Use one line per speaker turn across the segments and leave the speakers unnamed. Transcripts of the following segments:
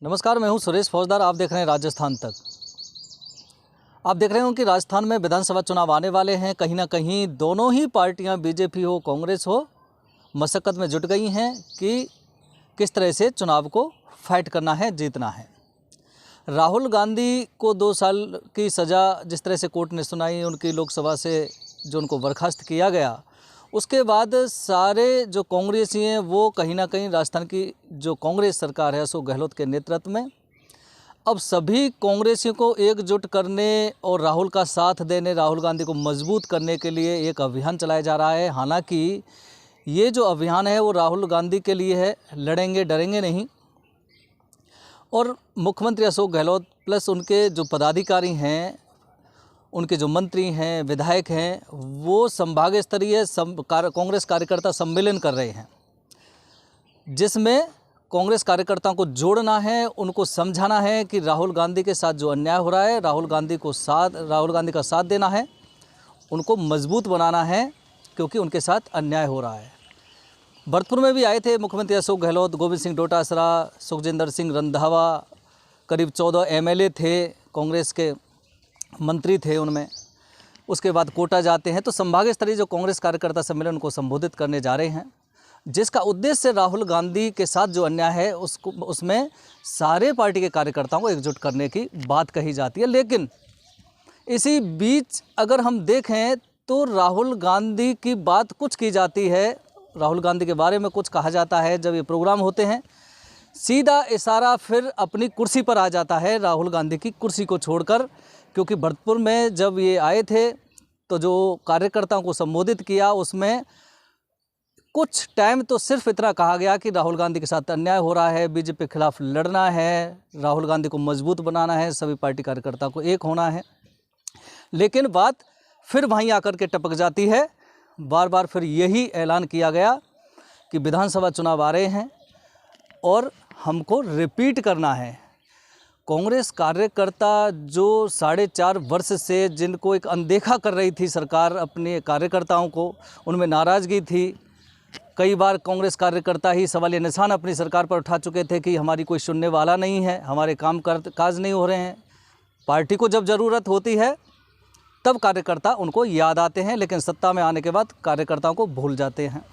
नमस्कार, मैं हूं सुरेश फौजदार। आप देख रहे हैं राजस्थान तक। आप देख रहे हो कि राजस्थान में विधानसभा चुनाव आने वाले हैं। कहीं ना कहीं दोनों ही पार्टियां, बीजेपी हो कांग्रेस हो, मशक्कत में जुट गई हैं कि किस तरह से चुनाव को फाइट करना है, जीतना है। राहुल गांधी को 2 साल की सज़ा जिस तरह से कोर्ट ने सुनाई, उनकी लोकसभा से जो उनको बर्खास्त किया गया, उसके बाद सारे जो कांग्रेसी हैं वो कहीं ना कहीं राजस्थान की जो कांग्रेस सरकार है अशोक गहलोत के नेतृत्व में, अब सभी कांग्रेसियों को एकजुट करने और राहुल का साथ देने, राहुल गांधी को मजबूत करने के लिए एक अभियान चलाया जा रहा है। हालांकि ये जो अभियान है वो राहुल गांधी के लिए है, लड़ेंगे डरेंगे नहीं। और मुख्यमंत्री अशोक गहलोत प्लस उनके जो पदाधिकारी हैं, उनके जो मंत्री हैं, विधायक हैं, वो संभाग स्तरीय कांग्रेस कार्यकर्ता सम्मेलन कर रहे हैं, जिसमें कांग्रेस कार्यकर्ताओं को जोड़ना है, उनको समझाना है कि राहुल गांधी के साथ जो अन्याय हो रहा है, राहुल गांधी का साथ देना है, उनको मजबूत बनाना है, क्योंकि उनके साथ अन्याय हो रहा है। भरतपुर में भी आए थे मुख्यमंत्री अशोक गहलोत, गोविंद सिंह डोटासरा, सुखजिंदर सिंह रंधावा, करीब 14 MLA थे, कांग्रेस के मंत्री थे उनमें। उसके बाद कोटा जाते हैं तो संभाग स्तरीय जो कांग्रेस कार्यकर्ता सम्मेलन को संबोधित करने जा रहे हैं, जिसका उद्देश्य राहुल गांधी के साथ जो अन्याय है उसमें सारे पार्टी के कार्यकर्ताओं को एकजुट करने की बात कही जाती है। लेकिन इसी बीच अगर हम देखें तो राहुल गांधी की बात कुछ की जाती है, राहुल गांधी के बारे में कुछ कहा जाता है। जब ये प्रोग्राम होते हैं सीधा इशारा फिर अपनी कुर्सी पर आ जाता है, राहुल गांधी की कुर्सी को छोड़कर। क्योंकि भरतपुर में जब ये आए थे तो जो कार्यकर्ताओं को संबोधित किया उसमें कुछ टाइम तो सिर्फ इतना कहा गया कि राहुल गांधी के साथ अन्याय हो रहा है, बीजेपी के खिलाफ लड़ना है, राहुल गांधी को मजबूत बनाना है, सभी पार्टी कार्यकर्ताओं को एक होना है। लेकिन बात फिर वहीं आकर के टपक जाती है। बार बार फिर यही ऐलान किया गया कि विधानसभा चुनाव आ रहे हैं और हमको रिपीट करना है। कांग्रेस कार्यकर्ता जो 4.5 वर्ष से जिनको एक अनदेखा कर रही थी सरकार, अपने कार्यकर्ताओं को, उनमें नाराज़गी थी। कई बार कांग्रेस कार्यकर्ता ही सवालिया निशान अपनी सरकार पर उठा चुके थे कि हमारी कोई सुनने वाला नहीं है, हमारे काज नहीं हो रहे हैं। पार्टी को जब ज़रूरत होती है तब कार्यकर्ता उनको याद आते हैं, लेकिन सत्ता में आने के बाद कार्यकर्ताओं को भूल जाते हैं।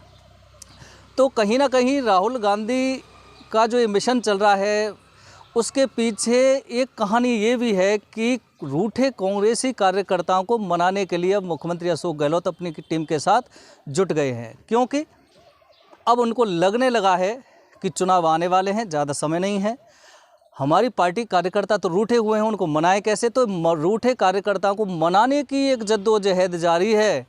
तो कहीं ना कहीं राहुल गांधी का जो ये मिशन चल रहा है उसके पीछे एक कहानी ये भी है कि रूठे कांग्रेसी कार्यकर्ताओं को मनाने के लिए अब मुख्यमंत्री अशोक गहलोत अपनी टीम के साथ जुट गए हैं। क्योंकि अब उनको लगने लगा है कि चुनाव आने वाले हैं, ज़्यादा समय नहीं है। हमारी पार्टी कार्यकर्ता तो रूठे हुए हैं, उनको मनाए कैसे? तो रूठे कार्यकर्ताओं को मनाने की एक जद्दोजहद जारी है।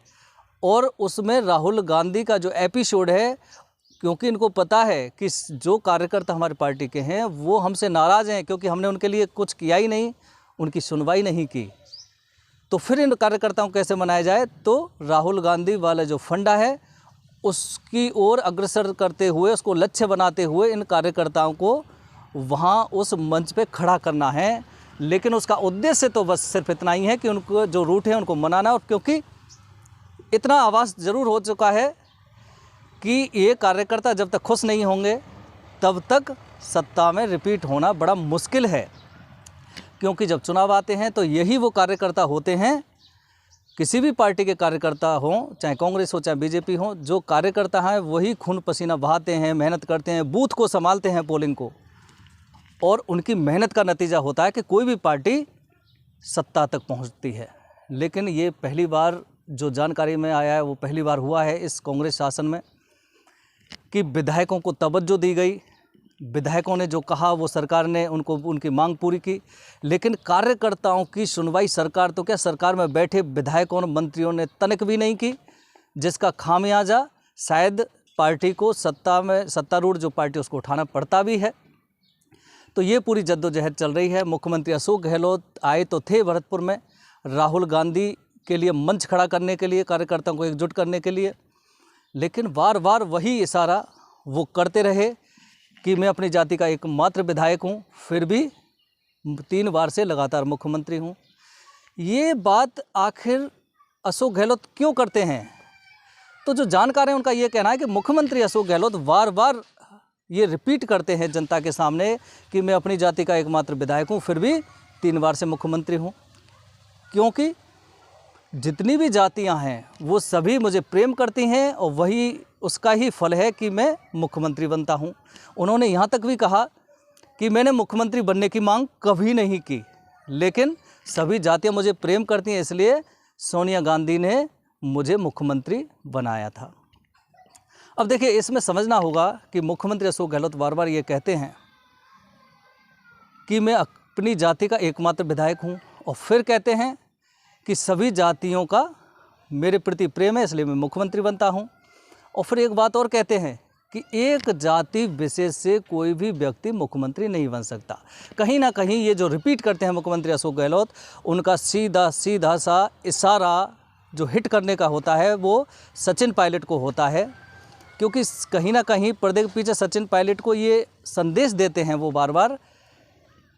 और उसमें राहुल गांधी का जो एपिसोड है, क्योंकि इनको पता है कि जो कार्यकर्ता हमारी पार्टी के हैं वो हमसे नाराज़ हैं, क्योंकि हमने उनके लिए कुछ किया ही नहीं, उनकी सुनवाई नहीं की। तो फिर इन कार्यकर्ताओं को कैसे मनाया जाए? तो राहुल गांधी वाला जो फंडा है उसकी ओर अग्रसर करते हुए, उसको लक्ष्य बनाते हुए इन कार्यकर्ताओं को वहाँ उस मंच पे खड़ा करना है। लेकिन उसका उद्देश्य तो बस सिर्फ इतना ही है कि उनको जो रूठ है उनको मनाना। और क्योंकि इतना आवाज़ ज़रूर हो चुका है कि ये कार्यकर्ता जब तक खुश नहीं होंगे तब तक सत्ता में रिपीट होना बड़ा मुश्किल है। क्योंकि जब चुनाव आते हैं तो यही वो कार्यकर्ता होते हैं, किसी भी पार्टी के कार्यकर्ता हों, चाहे कांग्रेस हो चाहे बीजेपी हो, जो कार्यकर्ता हैं वही खून पसीना बहाते हैं, मेहनत करते हैं, बूथ को संभालते हैं, पोलिंग को। और उनकी मेहनत का नतीजा होता है कि कोई भी पार्टी सत्ता तक पहुंचती है। लेकिन ये पहली बार जो जानकारी में आया है वो पहली बार हुआ है इस कांग्रेस शासन में कि विधायकों को तवज्जो दी गई, विधायकों ने जो कहा वो सरकार ने उनको उनकी मांग पूरी की। लेकिन कार्यकर्ताओं की सुनवाई सरकार तो क्या, सरकार में बैठे विधायकों और मंत्रियों ने तनिक भी नहीं की, जिसका खामियाजा शायद पार्टी को सत्तारूढ़ जो पार्टी उसको उठाना पड़ता भी है। तो ये पूरी जद्दोजहद चल रही है। मुख्यमंत्री अशोक गहलोत आए तो थे भरतपुर में राहुल गांधी के लिए मंच खड़ा करने के लिए, कार्यकर्ताओं को एकजुट करने के लिए, लेकिन बार बार वही इशारा वो करते रहे कि मैं अपनी जाति का एकमात्र विधायक हूँ, फिर भी 3 बार से लगातार मुख्यमंत्री हूँ। ये बात आखिर अशोक गहलोत क्यों करते हैं? तो जो जानकार हैं उनका ये कहना है कि मुख्यमंत्री अशोक गहलोत बार बार ये रिपीट करते हैं जनता के सामने कि मैं अपनी जाति का एकमात्र विधायक हूँ, फिर भी 3 बार से मुख्यमंत्री हूँ। क्योंकि जितनी भी जातियाँ हैं वो सभी मुझे प्रेम करती हैं और वही उसका ही फल है कि मैं मुख्यमंत्री बनता हूँ। उन्होंने यहाँ तक भी कहा कि मैंने मुख्यमंत्री बनने की मांग कभी नहीं की, लेकिन सभी जातियाँ मुझे प्रेम करती हैं, इसलिए सोनिया गांधी ने मुझे मुख्यमंत्री बनाया था। अब देखिए, इसमें समझना होगा कि मुख्यमंत्री अशोक गहलोत बार बार ये कहते हैं कि मैं अपनी जाति का एकमात्र विधायक हूँ, और फिर कहते हैं कि सभी जातियों का मेरे प्रति प्रेम है इसलिए मैं मुख्यमंत्री बनता हूँ। और फिर एक बात और कहते हैं कि एक जाति विशेष से कोई भी व्यक्ति मुख्यमंत्री नहीं बन सकता। कहीं ना कहीं ये जो रिपीट करते हैं मुख्यमंत्री अशोक गहलोत, उनका सीधा सीधा सा इशारा जो हिट करने का होता है वो सचिन पायलट को होता है, क्योंकि कहीं ना कहीं पर्दे के पीछे सचिन पायलट को ये संदेश देते हैं वो बार बार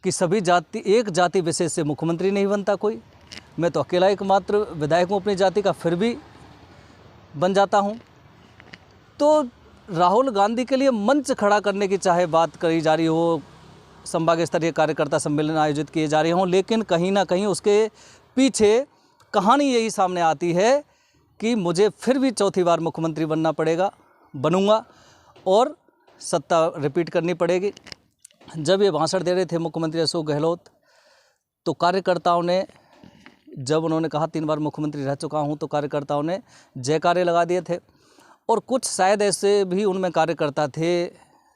कि सभी जाति, एक जाति विशेष से मुख्यमंत्री नहीं बनता कोई, मैं तो अकेला एकमात्र विधायक हूँ अपनी जाति का, फिर भी बन जाता हूँ। तो राहुल गांधी के लिए मंच खड़ा करने की चाहे बात करी जा रही हो, संभाग स्तरीय कार्यकर्ता सम्मेलन आयोजित किए जा रहे हों, लेकिन कहीं ना कहीं उसके पीछे कहानी यही सामने आती है कि मुझे फिर भी चौथी बार मुख्यमंत्री बनूंगा और सत्ता रिपीट करनी पड़ेगी। जब ये भाषण दे रहे थे मुख्यमंत्री अशोक गहलोत, तो कार्यकर्ताओं ने, जब उन्होंने कहा 3 बार मुख्यमंत्री रह चुका हूं, तो कार्यकर्ताओं ने जयकारे लगा दिए थे। और कुछ शायद ऐसे भी उनमें कार्यकर्ता थे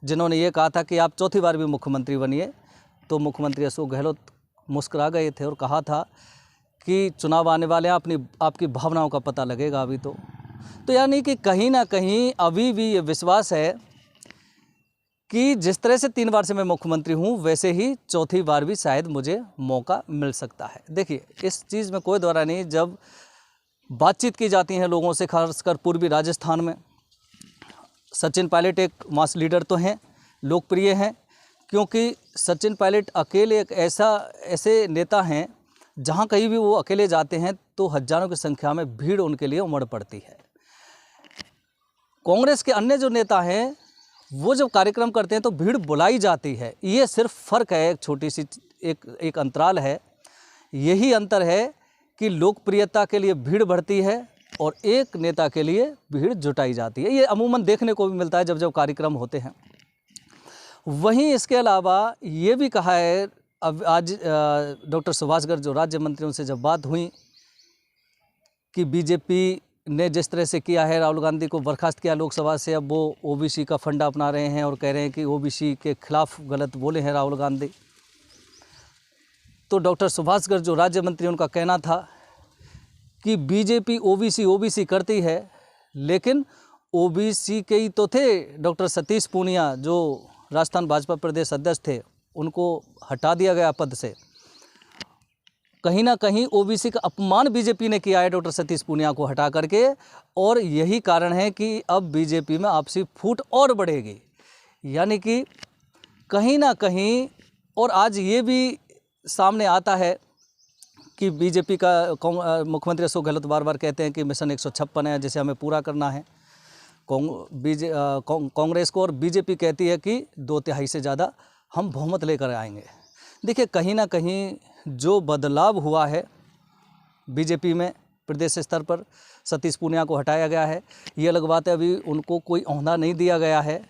जिन्होंने ये कहा था कि आप चौथी बार भी मुख्यमंत्री बनिए। तो मुख्यमंत्री अशोक गहलोत मुस्कुरा गए थे और कहा था कि चुनाव आने वाले हैं, आपकी भावनाओं का पता लगेगा अभी तो यानी कि कहीं ना कहीं अभी भी ये विश्वास है कि जिस तरह से 3 बार से मैं मुख्यमंत्री हूँ, वैसे ही चौथी बार भी शायद मुझे मौका मिल सकता है। देखिए, इस चीज़ में कोई दोहरा नहीं। जब बातचीत की जाती है लोगों से, खासकर पूर्वी राजस्थान में, सचिन पायलट एक मास लीडर तो हैं, लोकप्रिय हैं, क्योंकि सचिन पायलट अकेले एक ऐसे नेता हैं जहाँ कहीं भी वो अकेले जाते हैं तो हजारों की संख्या में भीड़ उनके लिए उमड़ पड़ती है। कांग्रेस के अन्य जो नेता हैं वो जब कार्यक्रम करते हैं तो भीड़ बुलाई जाती है। ये सिर्फ फ़र्क है, एक छोटी सी एक अंतराल है। यही अंतर है कि लोकप्रियता के लिए भीड़ बढ़ती है और एक नेता के लिए भीड़ जुटाई जाती है। ये अमूमन देखने को भी मिलता है जब कार्यक्रम होते हैं। वहीं इसके अलावा ये भी कहा है, अब आज डॉक्टर सुभाष गर्ग जो राज्य मंत्री, उनसे जब बात हुई कि बीजेपी ने जिस तरह से किया है, राहुल गांधी को बर्खास्त किया लोकसभा से, अब वो ओबीसी का फंडा अपना रहे हैं और कह रहे हैं कि ओबीसी के खिलाफ गलत बोले हैं राहुल गांधी। तो डॉक्टर सुभाष गर्ग जो राज्य मंत्री, उनका कहना था कि बीजेपी ओबीसी करती है, लेकिन ओबीसी के ही तो थे डॉक्टर सतीश पूनिया जो राजस्थान भाजपा प्रदेश अध्यक्ष थे, उनको हटा दिया गया पद से। कहीं ना कहीं ओबीसी का अपमान बीजेपी ने किया है डॉक्टर सतीश पूनिया को हटा करके, और यही कारण है कि अब बीजेपी में आपसी फूट और बढ़ेगी। यानी कि कहीं ना कहीं, और आज ये भी सामने आता है कि बीजेपी का मुख्यमंत्री अशोक गहलोत बार बार कहते हैं कि मिशन 156 है जिसे हमें पूरा करना है कांग्रेस को, और बीजेपी कहती है कि 2/3 से ज़्यादा हम बहुमत लेकर आएंगे। देखिए, कहीं ना कहीं जो बदलाव हुआ है बीजेपी में प्रदेश स्तर पर, सतीश पूनिया को हटाया गया है, ये अलग बात है। अभी उनको कोई ओहदा नहीं दिया गया है,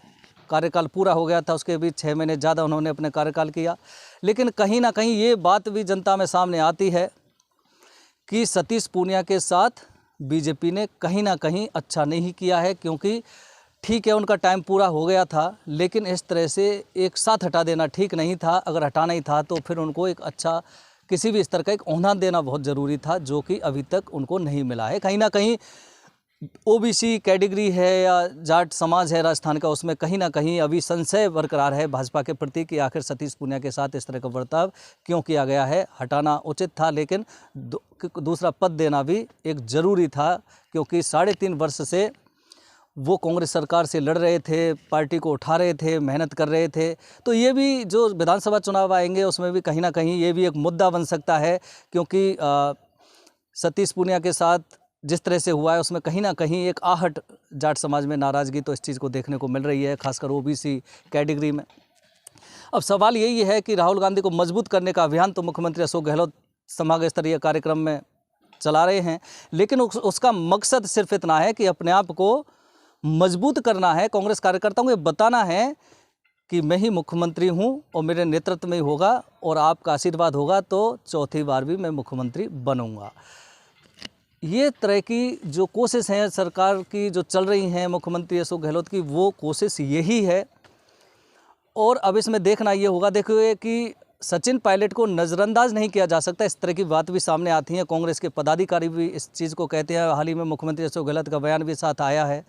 कार्यकाल पूरा हो गया था, उसके भी 6 महीने ज़्यादा उन्होंने अपने कार्यकाल किया। लेकिन कहीं ना कहीं ये बात भी जनता में सामने आती है कि सतीश पूनिया के साथ बीजेपी ने कहीं ना कहीं अच्छा नहीं किया है, क्योंकि ठीक है उनका टाइम पूरा हो गया था, लेकिन इस तरह से एक साथ हटा देना ठीक नहीं था। अगर हटाना ही था तो फिर उनको एक अच्छा किसी भी स्तर का एक ओहदा देना बहुत ज़रूरी था, जो कि अभी तक उनको नहीं मिला है। कहीं ना कहीं ओबीसी कैटेगरी है या जाट समाज है राजस्थान का, उसमें कहीं ना कहीं अभी संशय बरकरार है भाजपा के प्रति कि आखिर सतीश पूनिया के साथ इस तरह का बर्ताव क्यों किया गया है। हटाना उचित था, लेकिन दूसरा पद देना भी एक ज़रूरी था, क्योंकि 3.5 वर्ष से वो कांग्रेस सरकार से लड़ रहे थे, पार्टी को उठा रहे थे, मेहनत कर रहे थे। तो ये भी जो विधानसभा चुनाव आएंगे उसमें भी कहीं ना कहीं ये भी एक मुद्दा बन सकता है, क्योंकि सतीश पूनिया के साथ जिस तरह से हुआ है उसमें कहीं ना कहीं एक आहट जाट समाज में नाराज़गी तो इस चीज़ को देखने को मिल रही है, खासकर ओबीसी कैटेगरी में। अब सवाल यही है कि राहुल गांधी को मजबूत करने का अभियान तो मुख्यमंत्री अशोक गहलोत संभाग स्तरीय कार्यक्रम में चला रहे हैं, लेकिन उसका मकसद सिर्फ इतना है कि अपने आप को मजबूत करना है, कांग्रेस कार्यकर्ताओं को ये बताना है कि मैं ही मुख्यमंत्री हूं और मेरे नेतृत्व में ही होगा और आपका आशीर्वाद होगा तो चौथी बार भी मैं मुख्यमंत्री बनूंगा। ये तरह की जो कोशिश है सरकार की जो चल रही हैं मुख्यमंत्री अशोक गहलोत की, वो कोशिश यही है। और अब इसमें देखना ये होगा, देखिए कि सचिन पायलट को नज़रअंदाज नहीं किया जा सकता, इस तरह की बात भी सामने आती है। कांग्रेस के पदाधिकारी भी इस चीज़ को कहते हैं। हाल ही में मुख्यमंत्री अशोक गहलोत का बयान भी साथ आया है